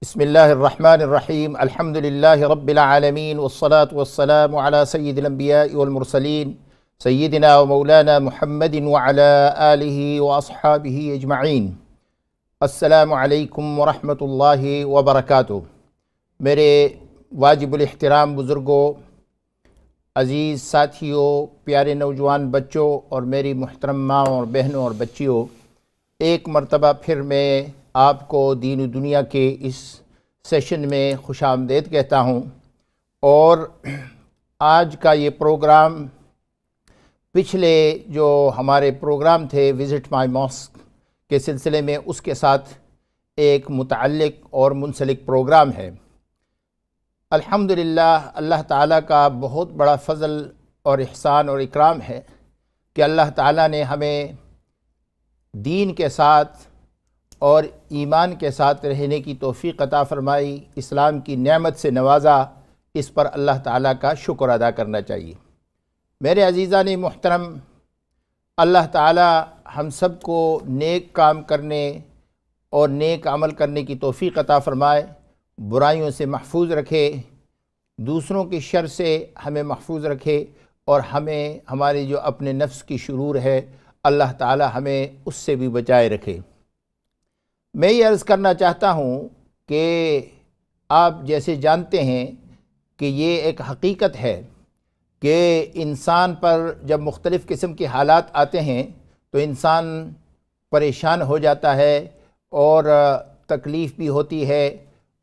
بسم اللہ الرحمن الرحیم الحمد للہ رب العالمین والصلاة والسلام على سید الانبیاء والمرسلین سیدنا و مولانا محمد وعلى آلہ واصحابہ اجمعین۔ السلام علیکم ورحمۃ اللہ وبرکاتہ۔ میرے واجب الاحترام بزرگوں، عزیز ساتھیوں، پیارے نوجوان بچوں اور میری محترم ماں اور بہنوں اور بچیوں، ایک مرتبہ پھر میں آپ کو دین و دنیا کے اس سیشن میں خوش آمدید کہتا ہوں، اور آج کا یہ پروگرام پچھلے جو ہمارے پروگرام تھے وزٹ مائی ماسک کے سلسلے میں اس کے ساتھ ایک متعلق اور منسلک پروگرام ہے۔ الحمدللہ اللہ تعالیٰ کا بہت بڑا فضل اور احسان اور اکرام ہے کہ اللہ تعالیٰ نے ہمیں دین کے ساتھ اور ایمان کے ساتھ رہنے کی توفیق عطا فرمائی، اسلام کی نعمت سے نوازا۔ اس پر اللہ تعالیٰ کا شکر ادا کرنا چاہیے۔ میرے عزیزان محترم، اللہ تعالیٰ ہم سب کو نیک کام کرنے اور نیک عمل کرنے کی توفیق عطا فرمائے، برائیوں سے محفوظ رکھے، دوسروں کی شر سے ہمیں محفوظ رکھے، اور ہمیں ہماری جو اپنے نفس کی شرور ہے اللہ تعالیٰ ہمیں اس سے بھی بچائے رکھے۔ میں یہ عرض کرنا چاہتا ہوں کہ آپ جیسے جانتے ہیں کہ یہ ایک حقیقت ہے کہ انسان پر جب مختلف قسم کے حالات آتے ہیں تو انسان پریشان ہو جاتا ہے، اور تکلیف بھی ہوتی ہے،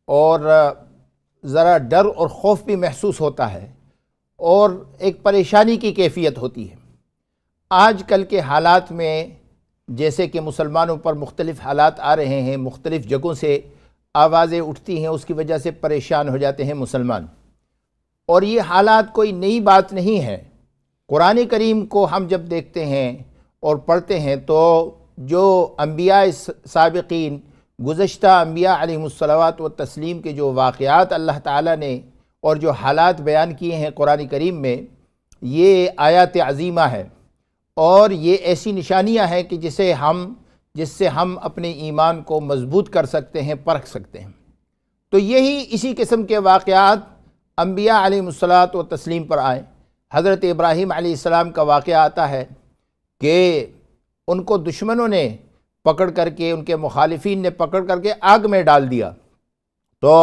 اور ذرا ڈر اور خوف بھی محسوس ہوتا ہے، اور ایک پریشانی کی کیفیت ہوتی ہے۔ آج کل کے حالات میں جیسے کہ مسلمانوں پر مختلف حالات آ رہے ہیں، مختلف جگہوں سے آوازیں اٹھتی ہیں، اس کی وجہ سے پریشان ہو جاتے ہیں مسلمان، اور یہ حالات کوئی نئی بات نہیں ہے۔ قرآن کریم کو ہم جب دیکھتے ہیں اور پڑھتے ہیں تو جو انبیاء سابقین، گزشتہ انبیاء علیہم الصلوات والتسلیم کے جو واقعات اللہ تعالیٰ نے اور جو حالات بیان کیے ہیں قرآن کریم میں، یہ آیات عظیمہ ہے، اور یہ ایسی نشانیاں ہیں کہ جس سے ہم اپنے ایمان کو مضبوط کر سکتے ہیں، پرکھ سکتے ہیں۔ تو اسی قسم کے واقعات انبیاء علیہم الصلوات والتسلیم پر آئے۔ حضرت ابراہیم علیہ السلام کا واقعہ آتا ہے کہ ان کو دشمنوں نے پکڑ کر کے، ان کے مخالفین نے پکڑ کر کے آگ میں ڈال دیا، تو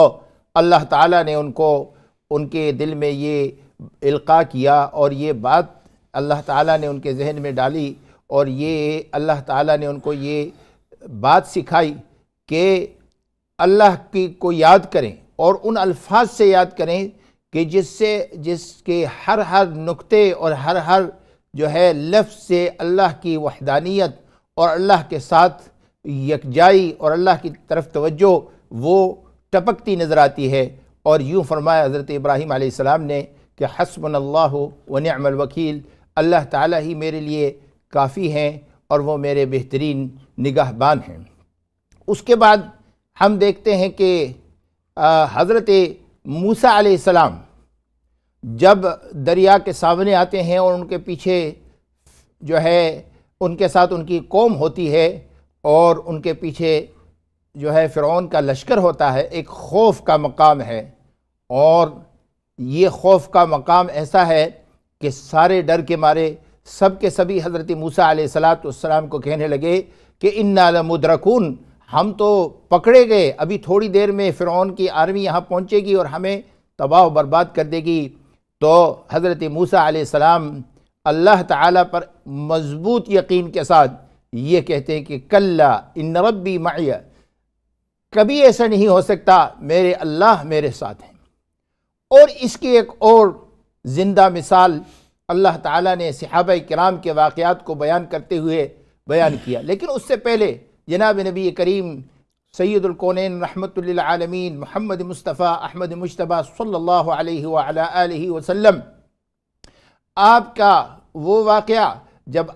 اللہ تعالیٰ نے ان کے دل میں یہ القاء کیا، اور یہ بات اللہ تعالیٰ نے ان کے ذہن میں ڈالی، اور یہ اللہ تعالیٰ نے ان کو یہ بات سکھائی کہ اللہ کو یاد کریں، اور ان الفاظ سے یاد کریں کہ جس کے ہر نقطے اور ہر جو ہے لفظ سے اللہ کی وحدانیت اور اللہ کے ساتھ یکجائی اور اللہ کی طرف توجہ وہ ٹپکتی نظر آتی ہے۔ اور یوں فرمایا حضرت ابراہیم علیہ السلام نے کہ حسبنا اللہ ونعم الوکیل، اللہ تعالیٰ ہی میرے لیے کافی ہیں اور وہ میرے بہترین نگہبان ہیں۔ اس کے بعد ہم دیکھتے ہیں کہ حضرت موسیٰ علیہ السلام جب دریا کے سامنے آتے ہیں، اور ان کے پیچھے جو ہے ان کے ساتھ ان کی قوم ہوتی ہے، اور ان کے پیچھے جو ہے فرعون کا لشکر ہوتا ہے، ایک خوف کا مقام ہے، اور یہ خوف کا مقام ایسا ہے کہ سارے ڈر کے مارے سب کے سبھی حضرت موسیٰ علیہ السلام کو کہنے لگے کہ انا لمدرکون، ہم تو پکڑے گئے، ابھی تھوڑی دیر میں فرعون کی آرمی یہاں پہنچے گی اور ہمیں تباہ و برباد کر دے گی۔ تو حضرت موسیٰ علیہ السلام اللہ تعالیٰ پر مضبوط یقین کے ساتھ یہ کہتے ہیں کہ کلا ان ربی معی، کبھی ایسا نہیں ہو سکتا، میرے اللہ میرے ساتھ ہیں۔ اور اس کی ایک اور زندہ مثال اللہ تعالیٰ نے صحابہ کرام کے واقعات کو بیان کرتے ہوئے بیان کیا۔ لیکن اس سے پہلے جناب نبی کریم سید الکونین رحمۃ للعالمین محمد مصطفیٰ احمد مجتبیٰ صلی اللہ علیہ وعلی آلہ وسلم، آپ کا وہ واقعہ جب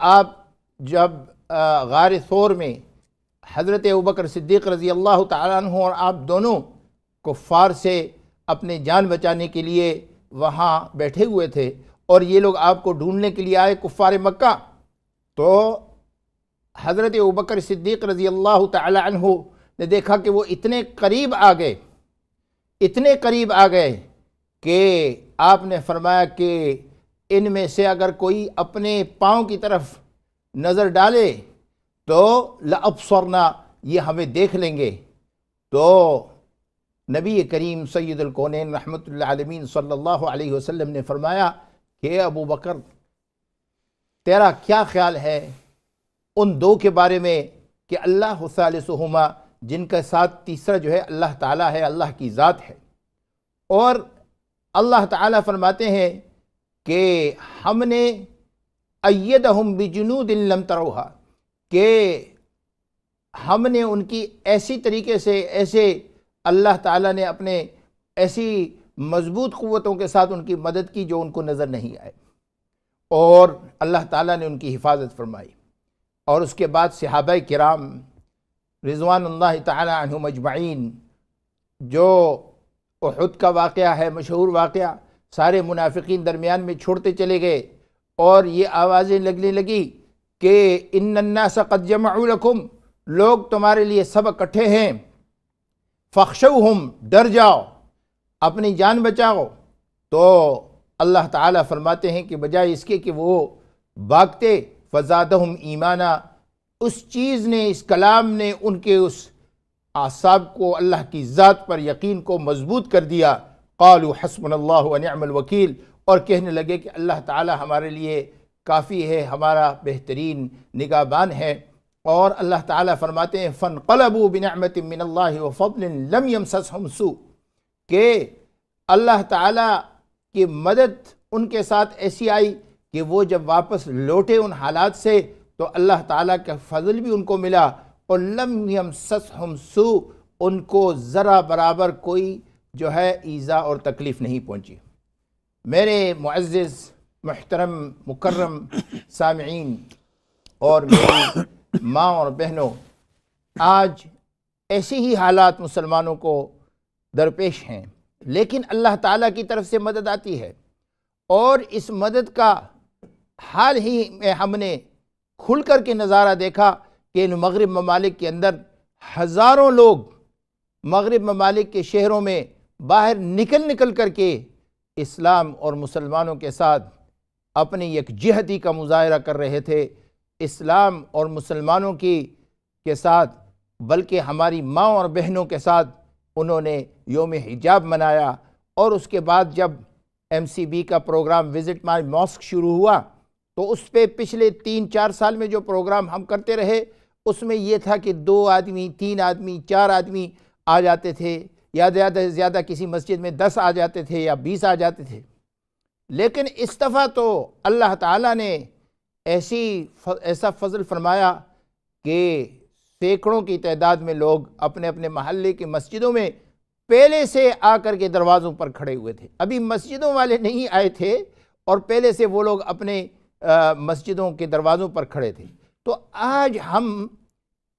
غار ثور میں حضرت ابوبکر صدیق رضی اللہ تعالیٰ عنہ اور آپ دونوں کفار سے اپنے جان بچانے کے لیے وہاں بیٹھے ہوئے تھے، اور یہ لوگ آپ کو ڈھونڈنے کے لیے آئے کفار مکہ، تو حضرت ابوبکر صدیق رضی اللہ تعالی عنہ نے دیکھا کہ وہ اتنے قریب آ گئے اتنے قریب آ گئے کہ آپ نے فرمایا کہ ان میں سے اگر کوئی اپنے پاؤں کی طرف نظر ڈالے تو لأبصرنا، یہ ہمیں دیکھ لیں گے۔ تو نبی کریم سید الکونین رحمۃ اللہ علیہ صلی اللہ علیہ وسلم نے فرمایا کہ ابو بکر، تیرا کیا خیال ہے ان دو کے بارے میں کہ اللہ ثالثہما، جن کا ساتھ تیسرا جو ہے اللہ تعالیٰ ہے، اللہ کی ذات ہے، اور اللہ تعالیٰ فرماتے ہیں کہ ہم نے ایدہم بجنود لم تروہا، کہ ہم نے ان کی ایسی طریقے سے، ایسے اللہ تعالیٰ نے اپنے ایسی مضبوط قوتوں کے ساتھ ان کی مدد کی جو ان کو نظر نہیں آئے، اور اللہ تعالیٰ نے ان کی حفاظت فرمائی۔ اور اس کے بعد صحابہ کرام رضوان اللہ تعالی عنہم اجمعین، جو احد کا واقعہ ہے مشہور واقعہ، سارے منافقین درمیان میں چھوڑتے چلے گئے اور یہ آوازیں لگنے لگی کہ ان الناس قد جمعوا لکم، لوگ تمہارے لیے سب اکٹھے ہیں، فخشوہم، ڈر جاؤ، اپنی جان بچاؤ۔ تو اللہ تعالیٰ فرماتے ہیں کہ بجائے اس کے کہ وہ بھاگتے، فزادہم ایمانا، اس چیز نے، اس کلام نے ان کے اس اعصاب کو، اللہ کی ذات پر یقین کو مضبوط کر دیا۔ قالوا حسبنا اللہ ونعم الوکیل، اور کہنے لگے کہ اللہ تعالی ہمارے لیے کافی ہے، ہمارا بہترین نگہبان ہے۔ اور اللہ تعالیٰ فرماتے ہیں فانقلبوا بنعمت من اللہ وفضل لم یمسسہم سوء، کہ اللہ تعالیٰ کی مدد ان کے ساتھ ایسی آئی کہ وہ جب واپس لوٹے ان حالات سے تو اللہ تعالیٰ کا فضل بھی ان کو ملا، اور لم یمسسہم سوء، ان کو ذرا برابر کوئی جو ہے ایذا اور تکلیف نہیں پہنچی۔ میرے معزز محترم مکرم سامعین اور میری ماں اور بہنوں، آج ایسی ہی حالات مسلمانوں کو درپیش ہیں، لیکن اللہ تعالیٰ کی طرف سے مدد آتی ہے، اور اس مدد کا حال ہی میں ہم نے کھل کر کے نظارہ دیکھا کہ ان مغرب ممالک کے اندر ہزاروں لوگ مغرب ممالک کے شہروں میں باہر نکل کر کے اسلام اور مسلمانوں کے ساتھ اپنی یکجہتی کا مظاہرہ کر رہے تھے، اسلام اور مسلمانوں کے ساتھ، بلکہ ہماری ماں اور بہنوں کے ساتھ انہوں نے یوم حجاب منایا۔ اور اس کے بعد جب MCB کا پروگرام وزٹ مائی ماسک شروع ہوا تو اس پہ پچھلے 3-4 سال میں جو پروگرام ہم کرتے رہے، اس میں یہ تھا کہ 2 آدمی، 3 آدمی، 4 آدمی آ جاتے تھے، یا زیادہ سے زیادہ کسی مسجد میں 10 آ جاتے تھے یا 20 آ جاتے تھے۔ لیکن اس دفعہ تو اللہ تعالیٰ نے ایسا فضل فرمایا کہ سینکڑوں کی تعداد میں لوگ اپنے اپنے محلے کی مسجدوں میں پہلے سے آ کر کے دروازوں پر کھڑے ہوئے تھے۔ ابھی مسجدوں والے نہیں آئے تھے اور پہلے سے وہ لوگ اپنے مسجدوں کے دروازوں پر کھڑے تھے۔ تو آج ہم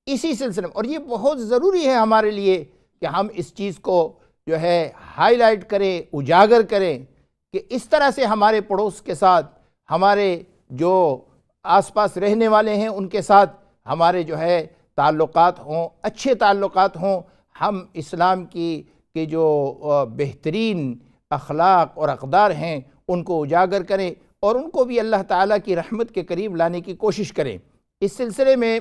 اسی سلسلے میں، اور یہ بہت ضروری ہے ہمارے لیے کہ ہم اس چیز کو جو ہے ہائی لائٹ کریں، اجاگر کریں، کہ اس طرح سے ہمارے پڑوس کے ساتھ، ہمارے جو آس پاس رہنے والے ہیں ان کے ساتھ ہمارے جو ہے تعلقات ہوں، اچھے تعلقات ہوں، ہم اسلام کے جو بہترین اخلاق اور اقدار ہیں ان کو اجاگر کریں، اور ان کو بھی اللہ تعالیٰ کی رحمت کے قریب لانے کی کوشش کریں۔ اس سلسلے میں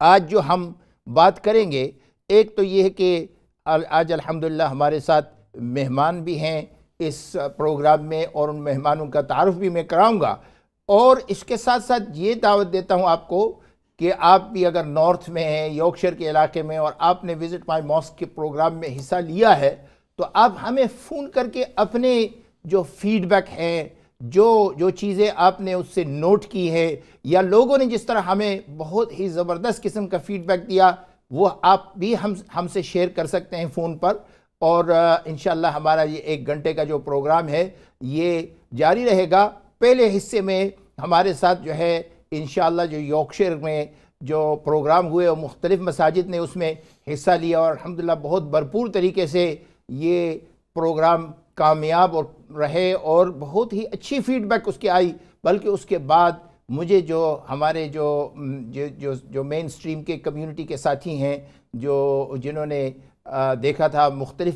آج جو ہم بات کریں گے، ایک تو یہ ہے کہ آج الحمدللہ ہمارے ساتھ مہمان بھی ہیں اس پروگرام میں، اور ان مہمانوں کا تعارف بھی میں کراؤں گا، اور اس کے ساتھ ساتھ یہ دعوت دیتا ہوں آپ کو کہ آپ بھی اگر نارتھ میں ہیں، یارکشائر کے علاقے میں، اور آپ نے وزٹ مائی ماسک کے پروگرام میں حصہ لیا ہے، تو آپ ہمیں فون کر کے اپنے جو فیڈ بیک ہیں، جو چیزیں آپ نے اس سے نوٹ کی ہے، یا لوگوں نے جس طرح ہمیں بہت ہی زبردست قسم کا فیڈ بیک دیا، وہ آپ بھی ہم سے شیئر کر سکتے ہیں فون پر۔ اور انشاءاللہ ہمارا یہ 1 گھنٹے کا جو پروگرام ہے یہ جاری رہے گا۔ پہلے حصے میں ہمارے ساتھ جو ہے انشاءاللہ جو یارکشائر میں جو پروگرام ہوئے اور مختلف مساجد نے اس میں حصہ لیا، اور الحمدللہ بہت بھرپور طریقے سے یہ پروگرام کامیاب اور رہے، اور بہت ہی اچھی فیڈ بیک اس کی آئی۔ بلکہ اس کے بعد مجھے جو ہمارے جو مین سٹریم کے کمیونٹی کے ساتھی ہیں، جنہوں نے دیکھا تھا، مختلف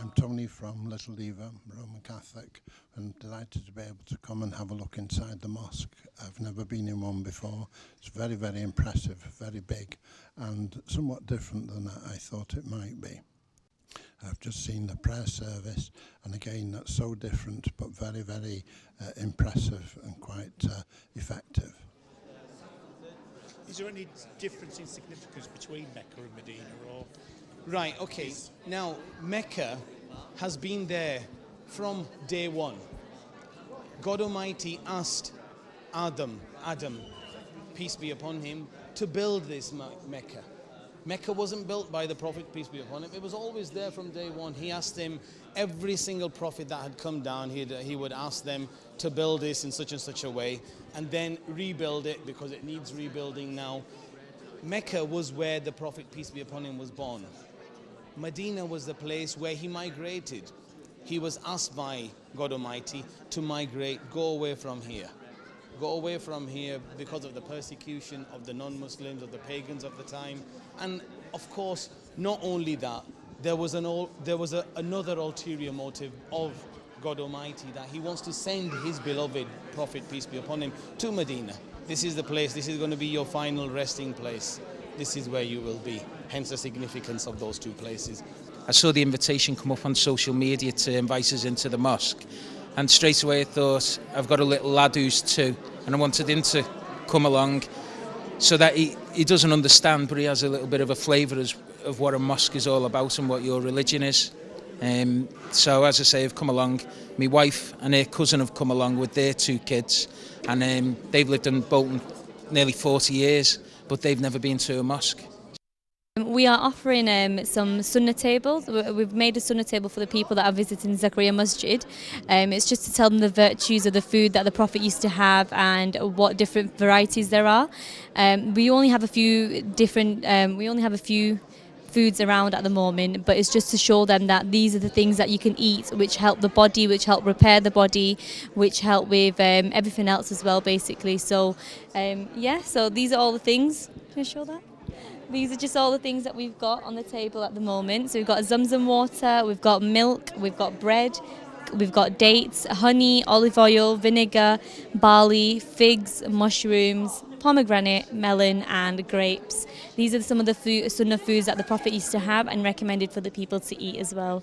I'm Tony from Little Lever, Roman Catholic, and delighted to be able to come and have a look inside the mosque. I've never been in one before. It's very, very impressive, very big, and somewhat different than I thought it might be. I've just seen the prayer service, and again, that's so different, but very, very impressive and quite effective. Is there any difference in significance between Mecca and Medina, or? Right, okay. Now, Mecca has been there from day one. God Almighty asked Adam, peace be upon him, to build this Mecca. Mecca wasn't built by the Prophet, peace be upon him. It was always there from day one. He asked him, every single prophet that had come down, he would ask them to build this in such and such a way, and then rebuild it because it needs rebuilding now. Mecca was where the Prophet, peace be upon him, was born. Medina was the place where he migrated. He was asked by God Almighty to migrate, go away from here. Go away from here because of the persecution of the non-Muslims, of the pagans of the time. And of course, not only that, there was another ulterior motive of God Almighty, that he wants to send his beloved Prophet, peace be upon him, to Medina. This is the place, this is going to be your final resting place. This is where you will be, hence the significance of those two places. I saw the invitation come up on social media to invite us into the mosque, and straight away I thought, I've got a little lad who's 2, and I wanted him to come along so that he doesn't understand, but he has a little bit of a flavour of what a mosque is all about and what your religion is. So as I say, I've come along. My wife and her cousin have come along with their 2 kids, and they've lived in Bolton nearly 40 years, but they've never been to a mosque. We are offering some sunnah tables. We've made a sunnah table for the people that are visiting Zakaria Masjid. It's just to tell them the virtues of the food that the Prophet used to have and what different varieties there are. We only have a few foods around at the moment, but it's just to show them that these are the things that you can eat which help the body, which help repair the body, which help with everything else as well, basically. So so these are all the things. Can I show that? These are just all the things that we've got on the table at the moment. So we've got Zamzam water, we've got milk, we've got bread, we've got dates, honey, olive oil, vinegar, barley, figs, mushrooms, pomegranate, melon and grapes. These are some of the sunnah foods that the Prophet used to have and recommended for the people to eat as well.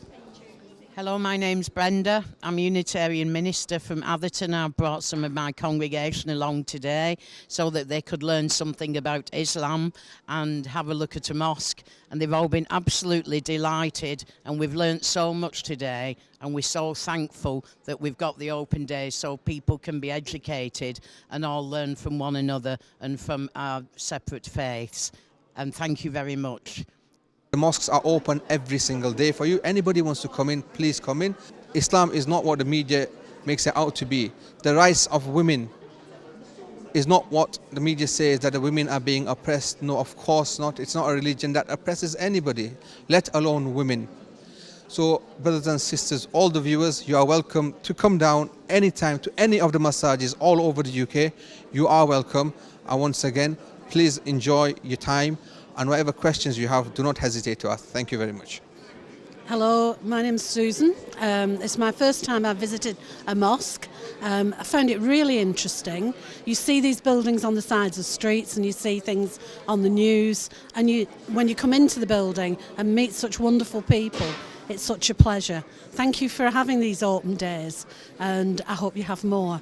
Hello, my name's Brenda. I'm a Unitarian minister from Atherton. I've brought some of my congregation along today so that they could learn something about Islam and have a look at a mosque. And they've all been absolutely delighted, and we've learnt so much today, and we're so thankful that we've got the open days so people can be educated and all learn from one another and from our separate faiths. And thank you very much. The mosques are open every single day for you. Anybody wants to come in, please come in. Islam is not what the media makes it out to be. The rights of women is not what the media says, that the women are being oppressed. No, of course not. It's not a religion that oppresses anybody, let alone women. So, brothers and sisters, all the viewers, you are welcome to come down anytime to any of the massages all over the UK. You are welcome. And once again, please enjoy your time. And whatever questions you have, do not hesitate to ask. Thank you very much. Hello, my name's Susan. It's my first time I've visited a mosque. I found it really interesting. You see these buildings on the sides of streets and you see things on the news. And when you come into the building and meet such wonderful people, it's such a pleasure. Thank you for having these open days, and I hope you have more.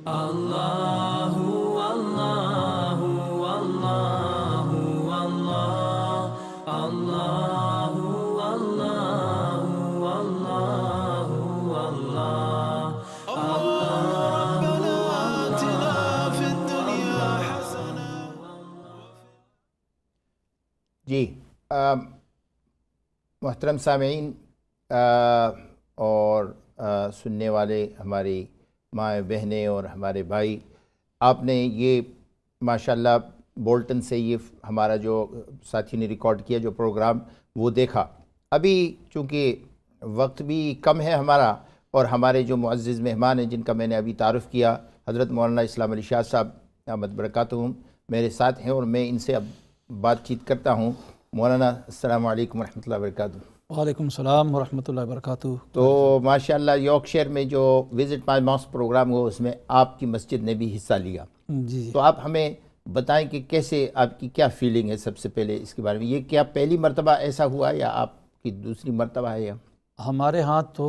Allahu, Allahu, Allahu, Allah, Allahu, Allahu, Allahu, Allah. جی محترم سامعین اور سننے والے ہماری مائیں بہنیں اور ہمارے بھائی، آپ نے یہ ماشاءاللہ بولٹن سے یہ ہمارا جو ساتھی نے ریکارڈ کیا جو پروگرام وہ دیکھا. ابھی چونکہ وقت بھی کم ہے ہمارا، اور ہمارے جو معزز مہمان ہیں جن کا میں نے ابھی تعارف کیا، حضرت مولانا اسلام علی شاہ صاحب دامت برکاتہم میرے ساتھ ہیں، اور میں ان سے اب بات چیت کرتا ہوں. مولانا السلام علیکم ورحمۃ اللہ وبرکاتہ. وعلیکم السلام ورحمۃ اللہ وبرکاتہ. تو ماشاءاللہ یارکشائر میں جو وزٹ مائی ماسک پروگرام ہوا اس میں آپ کی مسجد نے بھی حصہ لیا. جی تو آپ ہمیں بتائیں کہ کیسے، آپ کی کیا فیلنگ ہے سب سے پہلے اس کے بارے میں. یہ کیا پہلی مرتبہ ایسا ہوا یا آپ کی دوسری مرتبہ ہے؟ ہمارے ہاں تو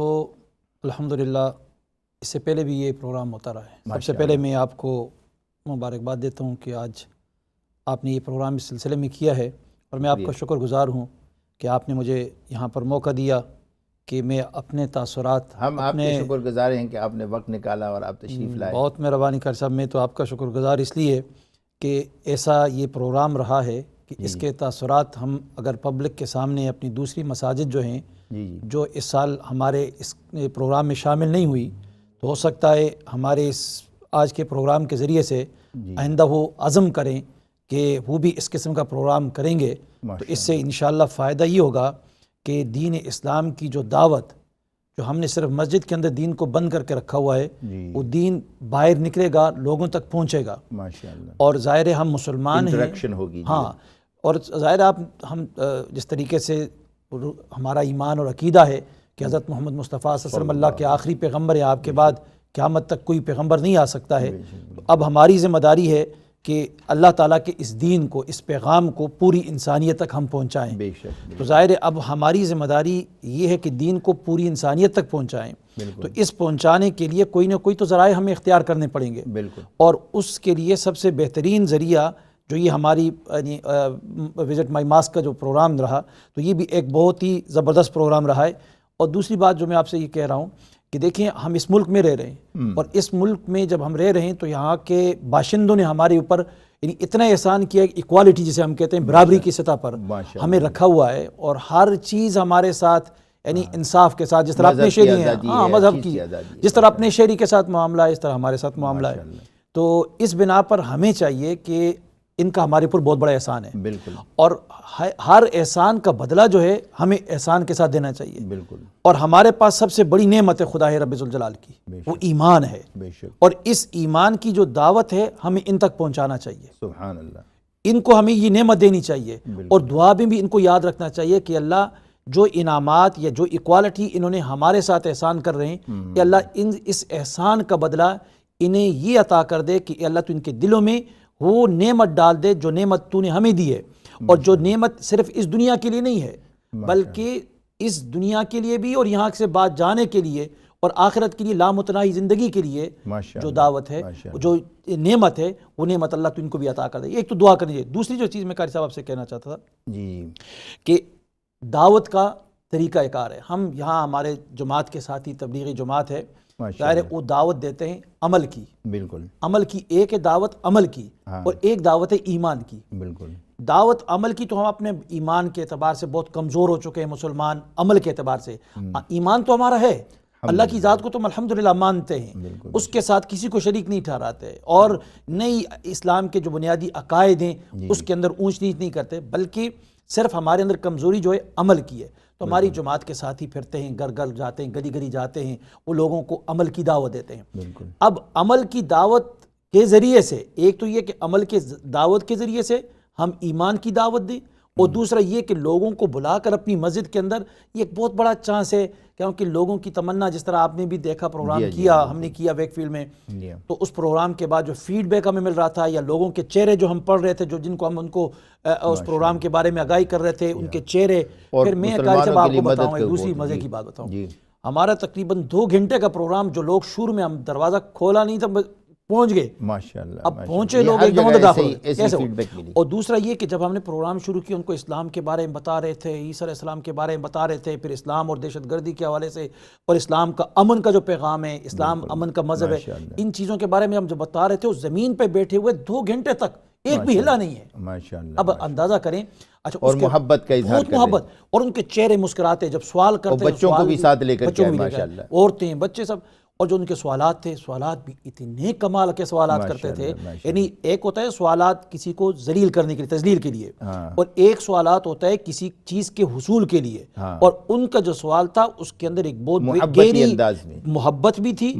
الحمدللہ اس سے پہلے بھی یہ پروگرام ہوتا رہا ہے. سب سے پہلے میں آپ کو مبارکباد دیتا ہوں کہ آج آپ نے یہ پروگرام اس سلسلے میں کیا ہے، اور میں آپ کا شکر گزار ہوں کہ آپ نے مجھے یہاں پر موقع دیا کہ میں اپنے تاثرات، ہم آپ کے شکر گزار ہیں کہ آپ نے وقت نکالا اور آپ تشریف لائے. بہت مہربانی کر صاحب. میں تو آپ کا شکر گزار اس لیے کہ ایسا یہ پروگرام رہا ہے کہ اس کے تاثرات ہم اگر پبلک کے سامنے اپنی دوسری مساجد جو ہیں جو اس سال ہمارے اس پروگرام میں شامل نہیں ہوئی، تو ہو سکتا ہے ہمارے اس آج کے پروگرام کے ذریعے سے آئندہ وہ عزم کریں کہ وہ بھی اس قسم کا پروگرام کریں گے. تو اس سے انشاءاللہ فائدہ یہ ہوگا کہ دین اسلام کی جو دعوت جو ہم نے صرف مسجد کے اندر دین کو بند کر کے رکھا ہوا ہے، وہ دین باہر نکلے گا، لوگوں تک پہنچے گا. ماشاءاللہ. اور ظاہر ہے ہم مسلمان ہیں، انٹریکشن ہوگی. ہاں، اور ظاہر ہم جس طریقے سے ہمارا ایمان اور عقیدہ ہے کہ حضرت محمد مصطفیٰ صلی اللہ علیہ وسلم اللہ کے آخری پیغمبر ہیں، آپ کے بعد قیامت تک کوئی پیغمبر نہیں آ سکتا ہے. اب ہماری ذمہ داری ہے کہ اللہ تعالیٰ کے اس دین کو، اس پیغام کو پوری انسانیت تک ہم پہنچائیں. تو ظاہر ہے اب ہماری ذمہ داری یہ ہے کہ دین کو پوری انسانیت تک پہنچائیں. تو اس پہنچانے کے لیے کوئی نہ کوئی تو ذرائع ہمیں اختیار کرنے پڑیں گے. اور اس کے لیے سب سے بہترین ذریعہ جو یہ ہماری وزٹ مائی ماسک کا جو پروگرام رہا، تو یہ بھی ایک بہت ہی زبردست پروگرام رہا ہے. اور دوسری بات جو میں آپ سے یہ کہہ رہا ہوں کہ دیکھیں ہم اس ملک میں رہ رہے ہیں، اور اس ملک میں جب ہم رہ رہے ہیں تو یہاں کے باشندوں نے ہمارے اوپر یعنی اتنا احسان کیا، ایکوالٹی جسے ہم کہتے ہیں، برابری کی سطح پر ہمیں رکھا ہوا ہے، اور ہر چیز ہمارے ساتھ یعنی انصاف کے ساتھ، جس طرح اپنے شہری ہیں، ہاں مذہب کی جس طرح اپنے شہری کے ساتھ معاملہ ہے اس طرح ہمارے ساتھ معاملہ ہے. تو اس بنا پر ہمیں چاہیے کہ ان کا ہمارے اوپر بہت بڑا احسان ہے. بالکل. اور ہر احسان کا بدلہ جو ہے ہمیں احسان کے ساتھ دینا چاہیے. بالکل. اور ہمارے پاس سب سے بڑی نعمت ہے خدا ہے رب ذوالجلال کی، وہ ایمان ہے. اور اس ایمان کی جو دعوت ہے ہمیں ان تک پہنچانا چاہیے. سبحان اللہ. ان کو ہمیں یہ نعمت دینی چاہیے، اور دعا میں بھی ان کو یاد رکھنا چاہیے کہ اللہ جو انعامات یا جو ایکوالٹی انہوں نے ہمارے ساتھ احسان کر رہے ہیں، کہ اللہ اس احسان کا بدلہ انہیں یہ عطا کر دے کہ اللہ تو ان کے دلوں میں وہ نعمت ڈال دے جو نعمت تو نے ہمیں دی ہے، اور جو نعمت صرف اس دنیا کے لیے نہیں ہے بلکہ اس دنیا کے لیے بھی اور یہاں سے بعد جانے کے لیے اور آخرت کے لیے لامتناہی زندگی کے لیے جو دعوت ہے، جو نعمت ہے، وہ نعمت اللہ تو ان کو بھی عطا کر دے. ایک تو دعا کرنی چاہیے. دوسری جو چیز میں قاری صاحب آپ سے کہنا چاہتا تھا جی کہ دعوت کا طریقہ کار ہے. ہم یہاں ہمارے جماعت کے ساتھی تبلیغی جماعت ہے، ظاہر ہے وہ دعوت دیتے ہیں عمل کی. بالکل عمل کی ایک ہے دعوت عمل کی، اور ایک دعوت ہے ایمان کی. بالکل دعوت عمل کی تو ہم اپنے ایمان کے اعتبار سے بہت کمزور ہو چکے ہیں مسلمان. عمل کے اعتبار سے ایمان تو ہمارا ہے، اللہ کی ذات کو تو الحمدللہ مانتے ہیں، اس کے ساتھ کسی کو شریک نہیں ٹھہراتے، اور نئی اسلام کے جو بنیادی عقائد ہیں اس کے اندر اونچ نیچ نہیں کرتے، بلکہ صرف ہمارے اندر کمزوری جو ہے عمل کی ہے. تو ہماری جماعت کے ساتھی پھرتے ہیں، گھر گھر جاتے ہیں، گلی گلی جاتے ہیں، وہ لوگوں کو عمل کی دعوت دیتے ہیں. اب عمل کی دعوت کے ذریعے سے ایک تو یہ کہ عمل کے دعوت کے ذریعے سے ہم ایمان کی دعوت دیں، اور دوسرا یہ کہ لوگوں کو بلا کر اپنی مسجد کے اندر، یہ ایک بہت بڑا چانس ہے کیونکہ لوگوں کی تمنا، جس طرح آپ نے بھی دیکھا پروگرام کیا، ہم نے کیا ویک فیلڈ میں، تو اس پروگرام کے بعد جو فیڈ بیک ہمیں مل رہا تھا یا لوگوں کے چہرے جو ہم پڑھ رہے تھے، جو جن کو ہم ان کو اس پروگرام کے بارے میں آگاہی کر رہے تھے، ان کے چہرے. پھر میں قاری صاحب آپ کو بتاؤں ایک دوسری مزے کی بات بتاؤں. ہمارا تقریباً 2 گھنٹے کا پروگرام، جو لوگ شروع میں ہم دروازہ کھولا نہیں تھا پہنچ گئے ماشاءاللہ. اب پہنچے لوگ ایک دم داخل کیسے. اور دوسرا یہ کہ جب ہم نے پروگرام شروع کیا ان کو اسلام کے بارے میں بتا رہے تھے، عیسی علیہ السلام کے بارے میں بتا رہے تھے، پھر اسلام اور دہشت گردی کے حوالے سے، اور اسلام کا امن کا جو پیغام ہے، اسلام امن کا مذہب ہے، ان چیزوں کے بارے میں ہم جب بتا رہے تھے، اس زمین پہ بیٹھے ہوئے 2 گھنٹے تک ایک بھی ہلا نہیں ہے ماشاءاللہ. اب اندازہ کریں. اچھا، اور محبت کا اظہار کریں، محبت، اور ان کے چہرے مسکراتے جب سوال کرتے ہیں، بچوں کو بھی ساتھ لے کر کے ماشاءاللہ، عورتیں بچے سب. اور جو ان کے سوالات تھے، سوالات بھی اتنے کمال کے سوالات کرتے تھے. یعنی ایک ہوتا ہے سوالات کسی کو ذلیل کرنے کے لیے، تذلیل کے لیے، اور ایک سوالات ہوتا ہے کسی چیز کے حصول کے لیے. اور ان کا جو سوال تھا اس کے اندر ایک بہت گہری محبت بھی تھی،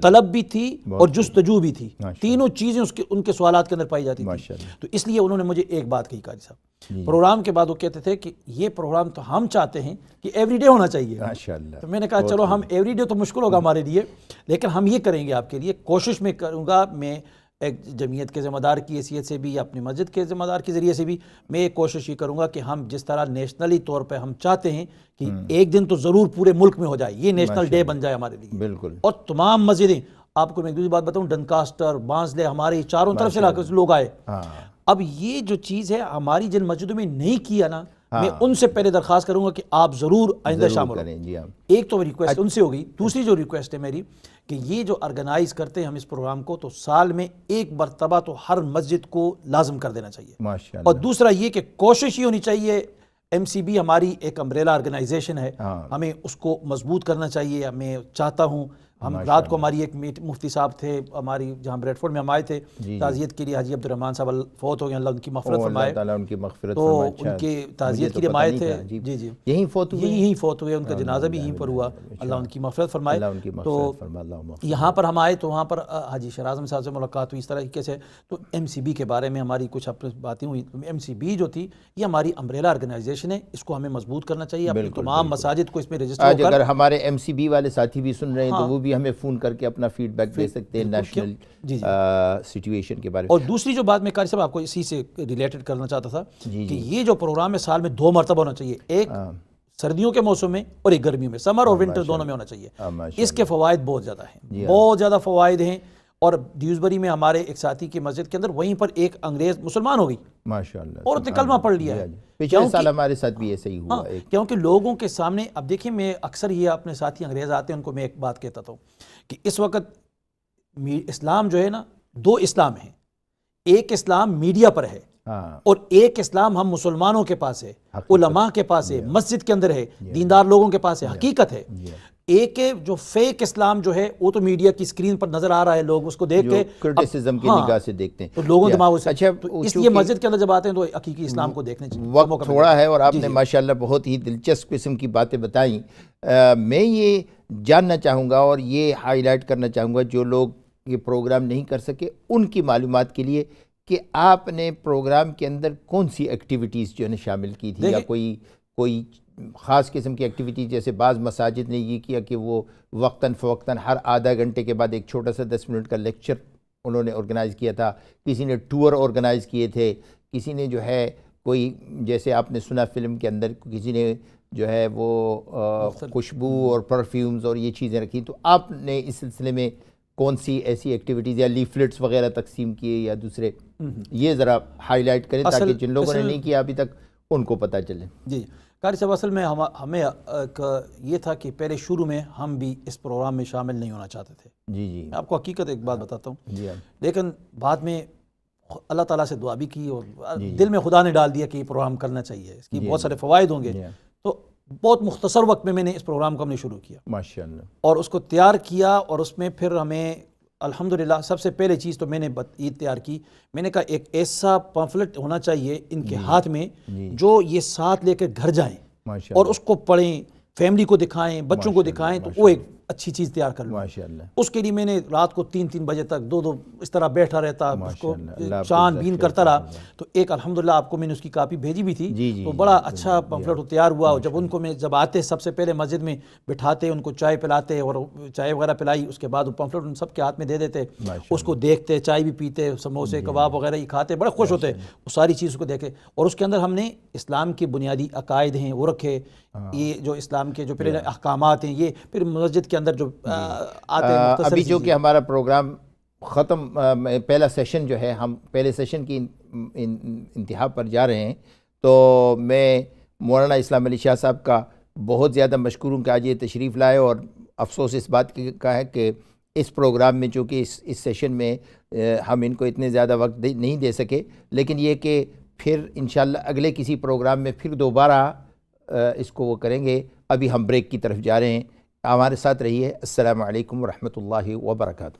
طلب بھی تھی، اور جستجو بھی تھی. تینوں چیزیں ان کے سوالات کے اندر پائی جاتی تھی. تو اس لیے انہوں نے مجھے ایک بات کہی قاری صاحب پروگرام کے بعد، وہ کہتے تھے کہ یہ پروگرام تو ہم چاہتے ہیں کہ ایوری ڈے ہونا چاہیے. تو میں نے کہا چلو ہم ایوری ڈے تو مشکل ہوگا ہمارے لیے، لیکن ہم یہ کریں گے آپ کے لیے. کوشش میں کروں گا، میں ایک جمعیت کے ذمہ دار کی حیثیت سے بھی یا اپنی مسجد کے ذمہ دار کے ذریعے سے بھی، میں ایک کوشش یہ کروں گا کہ ہم جس طرح نیشنلی طور پہ ہم چاہتے ہیں کہ ایک دن تو ضرور پورے ملک میں ہو جائے، یہ نیشنل ڈے بن جائے ہمارے لیے. بالکل. اور تمام مسجدیں، آپ کو میں ایک دوسری بات بتاؤں، ڈنکاسٹر، بانسلے، ہمارے چاروں طرف سے لوگ آئے. اب یہ جو چیز ہے ہماری جن مسجدوں میں نہیں کیا نا، میں ان سے پہلے درخواست کروں گا کہ آپ ضرور آئندہ شامل ہوں. ایک تو ریکویسٹ ان سے ہوگی. دوسری جو ریکویسٹ ہے میری کہ یہ جو آرگنائز کرتے ہیں ہم اس پروگرام کو، تو سال میں ایک مرتبہ تو ہر مسجد کو لازم کر دینا چاہیے. اور دوسرا یہ کہ کوشش یہ ہونی چاہیے، ایم سی بی ہماری ایک امبریلا آرگنائزیشن ہے، ہمیں اس کو مضبوط کرنا چاہیے. میں چاہتا ہوں، ہم رات کو ہماری ایک مفتی صاحب تھے ہماری جہاں بریڈ فورڈ میں ہم آئے تھے تعزیت کے لیے، حاجی عبدالرحمن صاحب فوت ہو گئے، اللہ ان کی مغفرت فرمائے. تو ان کے تعزیت کے لیے ہم آئے تھے. جی جی یہیں فوت ہوئے، ان کا جنازہ بھی یہیں پر ہوا، اللہ ان کی مغفرت فرمائے. تو یہاں پر ہم آئے تو وہاں پر حاجی شیر اعظم صاحب سے ملاقات ہوئی اس طریقے سے. تو ایم سی بی کے بارے میں ہماری کچھ اپنی باتیں ہوئی. ایم سی بی جو تھی یہ ہماری امبریلا آرگنائزیشن ہے، اس کو ہمیں مضبوط کرنا چاہیے. اپنی تمام مساجد کو اس میں رجسٹر کر. اگر ہمارے ایم سی بی والے ساتھی بھی سن رہے ہیں تو وہ بھی ہمیں فون کر کے اپنا فیڈ بیک دے سکتے ہیں نیشنل سچویشن کے بارے میں. اور دوسری جو بات میں قاری صاحب آپ کو اسی سے ریلیٹڈ کرنا چاہتا تھا کہ یہ جو پروگرام ہے سال میں 2 مرتبہ ہونا چاہیے، ایک سردیوں کے موسم میں اور ایک گرمیوں میں، سمر اور ونٹر دونوں میں ہونا چاہیے. اس کے فوائد بہت زیادہ ہیں، بہت زیادہ فوائد ہیں. اور ڈیوزبری میں ہمارے ایک ساتھی کی مسجد کے اندر وہیں پر ایک انگریز مسلمان ہو گئی ماشاءاللہ، اور اس نے کلمہ پڑھ لیا. پچھلے سال ہمارے ساتھ بھی ایسے ہی ہوا. کیونکہ لوگوں کے سامنے، اب دیکھیں میں اکثر یہ اپنے ساتھی انگریز آتے ہیں ان کو میں ایک بات کہتا ہوں کہ اس وقت اسلام جو ہے نا، 2 اسلام ہیں. ایک اسلام میڈیا پر ہے اور ایک اسلام ہم مسلمانوں کے پاس ہے، علماء کے پاس ہے، مسجد کے اندر ہے، دیندار لوگوں کے پاس ہے، حقیقت ہے. ایک جو فیک اسلام جو ہے وہ تو میڈیا کی سکرین پر نظر آ رہا ہے، لوگ اس کو دیکھ کے کرٹیسزم کی نگاہ سے دیکھتے ہیں، تو لوگوں دماغ سے. اچھا، اس لیے مسجد کے اندر جب آتے ہیں تو حقیقی اسلام کو دیکھنے چاہیے. وقت تھوڑا ہے اور آپ نے ماشاءاللہ بہت ہی دلچسپ قسم کی باتیں بتائیں. میں یہ جاننا چاہوں گا اور یہ ہائی لائٹ کرنا چاہوں گا جو لوگ یہ پروگرام نہیں کر سکے ان کی معلومات کے لیے کہ آپ نے پروگرام کے اندر کون سی ایکٹیویٹیز جو ہے شامل کی تھی، یا کوئی خاص قسم کی ایکٹیویٹی. جیسے بعض مساجد نے یہ کیا کہ وہ وقتاً فوقتاً ہر آدھا گھنٹے کے بعد ایک چھوٹا سا 10 منٹ کا لیکچر انہوں نے آرگنائز کیا تھا. کسی نے ٹور آرگنائز کیے تھے، کسی نے جو ہے کوئی، جیسے آپ نے سنا فلم کے اندر، کسی نے جو ہے وہ خوشبو اور پرفیومز اور یہ چیزیں رکھی. تو آپ نے اس سلسلے میں کون سی ایسی ایکٹیویٹیز یا لیفلیٹس وغیرہ تقسیم کیے یا دوسرے، یہ ذرا ہائی لائٹ کریں تاکہ جن لوگوں نے نہیں کیا ابھی تک ان کو پتہ چلے. جی قاری صاحب، اصل میں ہمیں یہ تھا کہ پہلے شروع میں ہم بھی اس پروگرام میں شامل نہیں ہونا چاہتے تھے. جی آپ کو حقیقت ایک بات بتاتا ہوں. جی لیکن بعد میں اللہ تعالیٰ سے دعا بھی کی اور دل میں خدا نے ڈال دیا کہ یہ پروگرام کرنا چاہیے، اس کی بہت سارے فوائد ہوں گے. تو بہت مختصر وقت میں نے اس پروگرام کو ہم نے شروع کیا ماشاءاللہ، اور اس کو تیار کیا. اور اس میں پھر ہمیں الحمدللہ سب سے پہلے چیز تو میں نے عید تیار کی. میں نے کہا ایک ایسا پمفلٹ ہونا چاہیے ان کے ہاتھ میں جو یہ ساتھ لے کے گھر جائیں اور اس کو پڑھیں، فیملی کو دکھائیں، بچوں کو دکھائیں، تو وہ ایک اچھی چیز تیار کر لوں. اس کے لیے میں نے رات کو 3 بجے تک 2 اس طرح بیٹھا رہتا، اس کو چان بین کرتا رہا. تو ایک الحمدللہ آپ کو میں نے اس کی کاپی بھیجی بھی تھی. تو بڑا اچھا پمفلٹ تیار ہوا. جب ان کو میں جب آتے سب سے پہلے مسجد میں بٹھاتے، ان کو چائے پلاتے اور چائے وغیرہ پلائی، اس کے بعد وہ پمفلٹ ان سب کے ہاتھ میں دے دیتے. اس کو دیکھتے، چائے بھی پیتے، سموسے کباب وغیرہ ہی کھاتے، بڑے خوش ہوتے وہ ساری چیز کو دیکھے. اور اس کے اندر ہم نے اسلام کے بنیادی عقائد ہیں وہ رکھے، یہ جو اسلام کے جو پہلے احکامات ہیں، یہ پھر مسجد کے اندر جو آتے ہیں. ابھی جو کہ ہمارا پروگرام ختم، پہلا سیشن جو ہے، ہم پہلے سیشن کی انتہا پر جا رہے ہیں. تو میں مولانا اسلام علی شاہ صاحب کا بہت زیادہ مشکور ہوں کہ آج یہ تشریف لائے. اور افسوس اس بات کا ہے کہ اس پروگرام میں چونکہ اس سیشن میں ہم ان کو اتنے زیادہ وقت نہیں دے سکے، لیکن یہ کہ پھر انشاءاللہ اگلے کسی پروگرام میں پھر دوبارہ اس کو وہ کریں گے. ابھی ہم بریک کی طرف جا رہے ہیں، ہمارے ساتھ رہیے. السلام علیکم ورحمۃ اللہ وبرکاتہ.